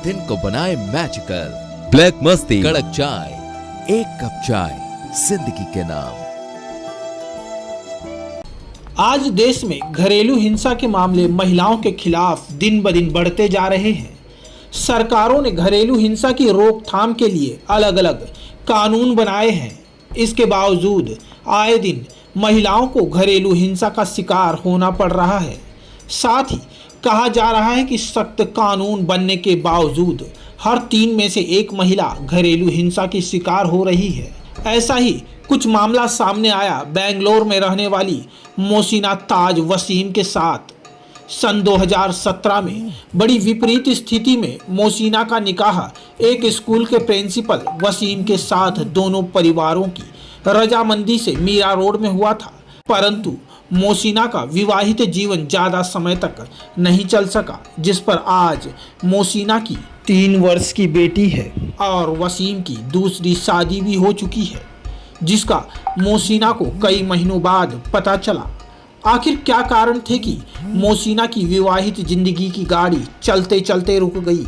दिन को बनाए मैजिकल। ब्लैक मस्ती, कड़क चाय, एक कप चाय जिंदगी के नाम। आज देश में घरेलू हिंसा के मामले महिलाओं के खिलाफ दिन ब दिन बढ़ते जा रहे हैं। सरकारों ने घरेलू हिंसा की रोकथाम के लिए अलग अलग कानून बनाए हैं। इसके बावजूद आए दिन महिलाओं को घरेलू हिंसा का शिकार होना पड़ रहा है। साथ ही कहा जा रहा है कि सख्त कानून बनने के बावजूद हर 3 में से 1 महिला घरेलू हिंसा की शिकार हो रही है। ऐसा ही कुछ मामला सामने आया बेंगलोर में रहने वाली मोहसिना ताज वसीम के साथ। सन 2017 में बड़ी विपरीत स्थिति में मोहसिना का निकाह एक स्कूल के प्रिंसिपल वसीम के साथ दोनों परिवारों की रजामंदी से मीरा रोड में हुआ था, परंतु मोहसिना का विवाहित जीवन ज़्यादा समय तक नहीं चल सका, जिस पर आज मोहसिना की 3 वर्ष की बेटी है और वसीम की दूसरी शादी भी हो चुकी है, जिसका मोहसिना को कई महीनों बाद पता चला। आखिर क्या कारण थे कि मोहसिना की विवाहित जिंदगी की गाड़ी चलते चलते रुक गई?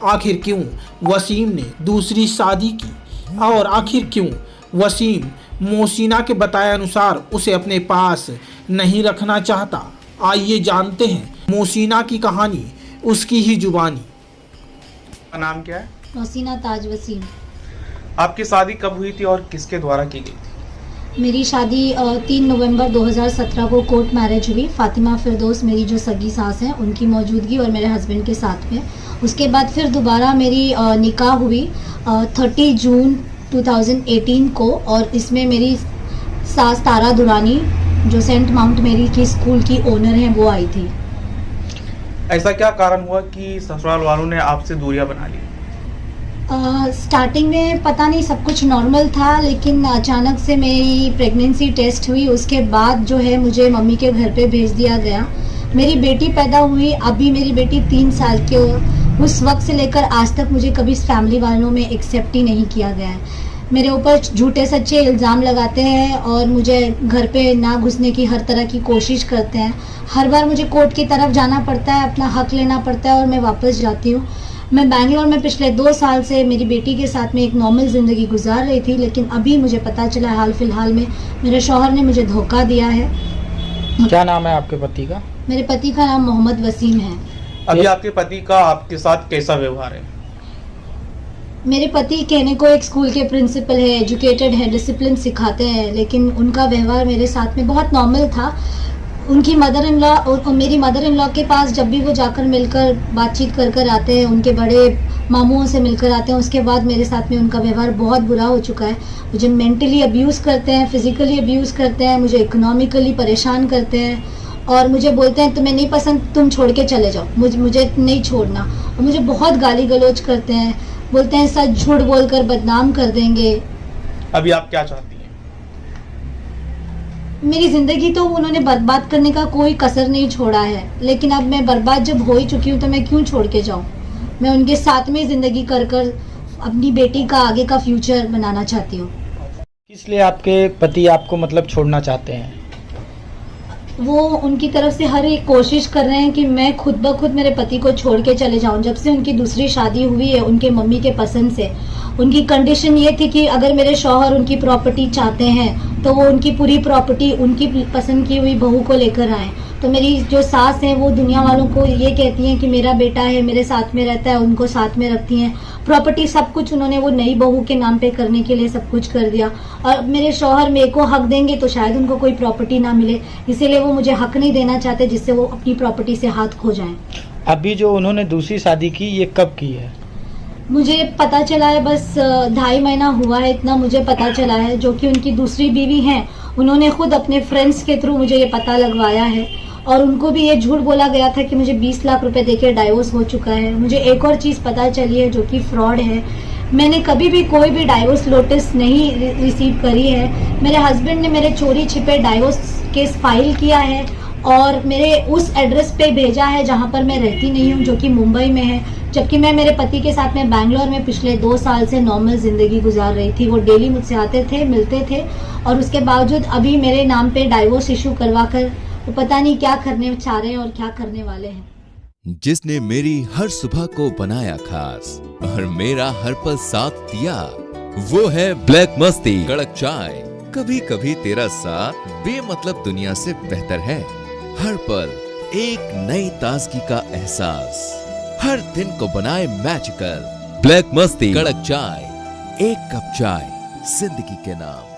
आखिर क्यों वसीम ने दूसरी शादी की और आखिर क्यों वसीम मोहसिना के बताए अनुसार उसे अपने पास नहीं रखना चाहता? आइए जानते हैं मोहसिना की कहानी, उसकी ही जुबानी। का नाम क्या है? मोहसिना ताज वसीम। आपकी शादी कब हुई थी और किसके द्वारा की गई थी? मेरी शादी 3 नवंबर 2017 को कोर्ट मैरिज हुई। फातिमा फिरदौस मेरी जो सगी सास हैं उनकी मौजूदगी और मेरे हस्बैंड के साथ में। उसके बाद फिर दोबारा मेरी निकाह हुई 30 जून 2018 को, और इसमें मेरी सास तारा दुरानी जो सेंट माउंट मेरी की स्कूल की ओनर हैं वो आई थी। ऐसा क्या कारण हुआ कि ससुराल वालों ने आपसे दूरियां बना ली? स्टार्टिंग में पता नहीं, सब कुछ नॉर्मल था, लेकिन अचानक से मेरी प्रेगनेंसी टेस्ट हुई। उसके बाद जो है मुझे मम्मी के घर पे भेज दिया गया। मेरी बेटी पैदा हुई, अभी मेरी बेटी 3 साल की हो। उस वक्त से लेकर आज तक मुझे कभी फैमिली वालों में एक्सेप्ट ही नहीं किया गया है। मेरे ऊपर झूठे सच्चे इल्ज़ाम लगाते हैं और मुझे घर पे ना घुसने की हर तरह की कोशिश करते हैं। हर बार मुझे कोर्ट की तरफ जाना पड़ता है, अपना हक लेना पड़ता है और मैं वापस जाती हूँ। मैं बैंगलोर में पिछले 2 साल से मेरी बेटी के साथ में एक नॉर्मल ज़िंदगी गुजार रही थी, लेकिन अभी मुझे पता चला हाल फिलहाल में मेरे शौहर ने मुझे धोखा दिया है। क्या नाम है आपके पति का? मेरे पति का नाम मोहम्मद वसीम है। अभी आपके पति का आपके साथ कैसा व्यवहार है? मेरे पति कहने को एक स्कूल के प्रिंसिपल है, एजुकेटेड है, डिसिप्लिन सिखाते हैं, लेकिन उनका व्यवहार मेरे साथ में बहुत नॉर्मल था। उनकी मदर इन लॉ और मेरी मदर इन लॉ के पास जब भी वो जाकर मिलकर बातचीत कर कर आते हैं, उनके बड़े मामुओं से मिलकर आते हैं, उसके बाद मेरे साथ में उनका व्यवहार बहुत बुरा हो चुका है। मुझे मेंटली अब्यूज़ करते हैं, फिजिकली अब्यूज़ करते हैं, मुझे इकोनॉमिकली परेशान करते हैं और मुझे बोलते हैं तुम्हें नहीं पसंद, तुम छोड़ के चले जाओ, मुझे नहीं छोड़ना। और मुझे बहुत गाली गलौज करते हैं, बोलते हैं सच झूठ बोलकर बदनाम कर देंगे। अभी आप क्या चाहती हैं? मेरी ज़िंदगी तो उन्होंने बर्बाद करने का कोई कसर नहीं छोड़ा है, लेकिन अब मैं बर्बाद जब हो ही चुकी हूँ तो मैं क्यों छोड़ के जाऊँ? मैं उनके साथ में ज़िंदगी कर कर अपनी बेटी का आगे का फ्यूचर बनाना चाहती हूँ। इसलिए आपके पति आपको मतलब छोड़ना चाहते हैं? वो उनकी तरफ से हर एक कोशिश कर रहे हैं कि मैं खुद ब खुद मेरे पति को छोड़ के चले जाऊं। जब से उनकी दूसरी शादी हुई है उनके मम्मी के पसंद से, उनकी कंडीशन ये थी कि अगर मेरे शौहर उनकी प्रॉपर्टी चाहते हैं तो वो उनकी पूरी प्रॉपर्टी उनकी पसंद की हुई बहू को लेकर आए। तो मेरी जो सास हैं वो दुनिया वालों को ये कहती हैं कि मेरा बेटा है, मेरे साथ में रहता है, उनको साथ में रखती हैं। प्रॉपर्टी सब कुछ उन्होंने वो नई बहू के नाम पे करने के लिए सब कुछ कर दिया। और मेरे शौहर मेरे को हक देंगे तो शायद उनको कोई प्रॉपर्टी ना मिले, इसीलिए वो मुझे हक नहीं देना चाहते जिससे वो अपनी प्रॉपर्टी से हाथ खो जाएं। अभी जो उन्होंने दूसरी शादी की, ये कब की है? मुझे पता चला है बस 2.5 महीना हुआ है, इतना मुझे पता चला है। जो कि उनकी दूसरी बीवी हैं, उन्होंने खुद अपने फ्रेंड्स के थ्रू मुझे ये पता लगवाया है और उनको भी ये झूठ बोला गया था कि मुझे 20 लाख रुपए देके डाइवोर्स हो चुका है। मुझे एक और चीज़ पता चली है जो कि फ्रॉड है। मैंने कभी भी कोई भी डाइवोर्स नोटिस नहीं रिसीव करी है। मेरे हस्बैंड ने मेरे चोरी छिपे डाइवोर्स केस फाइल किया है और मेरे उस एड्रेस पे भेजा है जहाँ पर मैं रहती नहीं हूँ, जो कि मुंबई में है, जबकि मैं मेरे पति के साथ में बैंगलोर में पिछले 2 साल से नॉर्मल ज़िंदगी गुजार रही थी। वो डेली मुझसे आते थे, मिलते थे और उसके बावजूद अभी मेरे नाम पे डाइवोर्स इशू करवा कर वो पता नहीं क्या करने चाह रहे हैं और क्या करने वाले हैं। जिसने मेरी हर सुबह को बनाया खास और मेरा हर पल साथ दिया, वो है ब्लैक मस्ती कड़क चाय। कभी कभी तेरा साथ बेमतलब दुनिया से बेहतर है। हर पल एक नई ताजगी का एहसास, हर दिन को बनाए मैजिकल। ब्लैक मस्ती कड़क चाय, एक कप चाय जिंदगी के नाम।